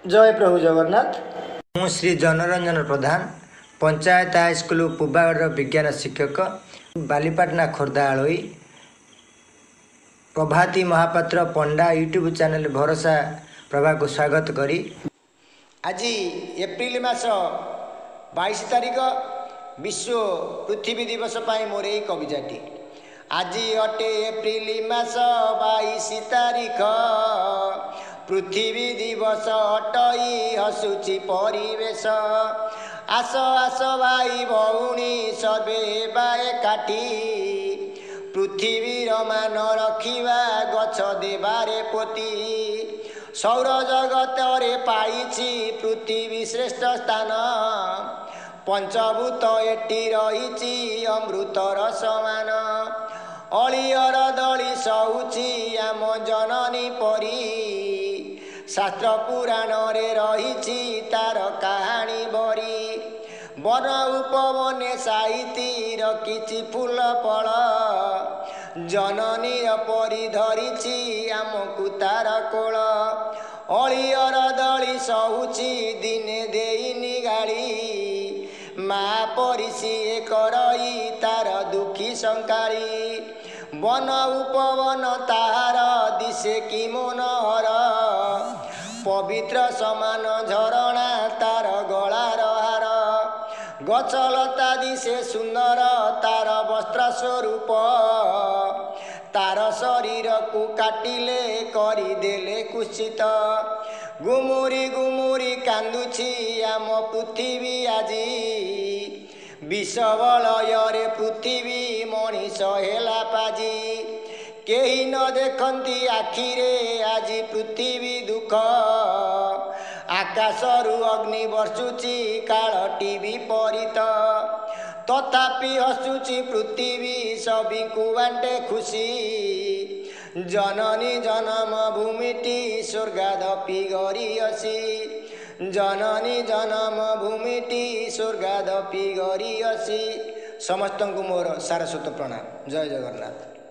जय प्रभु जगन्नाथ। मु श्री जनरंजन प्रधान पंचायत हाईस्कल पूबागढ़ विज्ञान शिक्षक बालीपाटना खोर्धा आलोई प्रभाती महापात्र पंडा यूट्यूब चैनल भरोसा प्रभा को स्वागत करी आज एप्रिल मास 22 तारिख विश्व पृथ्वी दिवस पाई मोर यही कविताटी आज अटे एप्रिल मास 22 तारिख पृथ्वी दिवस अटई हसुची परिवेश आस आस भाई भौणी सबे बाए काटी पृथ्वीर मान रखिवा गछ देवारे पोती सौर जगत रे पाइछि पृथ्वी श्रेष्ठ स्थान पंचभूत एटी रहिछि अमृतर समान अलियर दली सहुछि आम जननी परी शास्त्र पुराण रे रहिछि तार कहानी बरी वन उपवने साहिती रखिछि फूल फल जननी परी धरिछि आमकु तार कोल अलियर दली सहुछि दिने देइनि गाड़ी माँ परी सिए करई तार दुखी संकाली वन उपवन तार दिशे कि मनोहर पवित्र समान झरणा तार गलार हार गछलता दिशे सुंदर तार वस्त्र स्वरूप तार शरीर को काटिले करिदेले कुचित गुमुरी गुमुरी कांदुछि आम पृथ्वी आजी विषवलय पृथ्वी मनीष हेला पाजी केही न देखती आखिरे आज पृथ्वी दुख आकाशरू अग्नि वर्षुची कालटी विपरीत तथापि हसुची पृथ्वी सभी को बांटे खुशी जननी जन्म भूमिटी स्वर्गादपि गरियसी जननी जन्म भूमिटी स्वर्गादपि गरियसी समस्त को मोर सारस्वत प्रणाम। जय जगन्नाथ।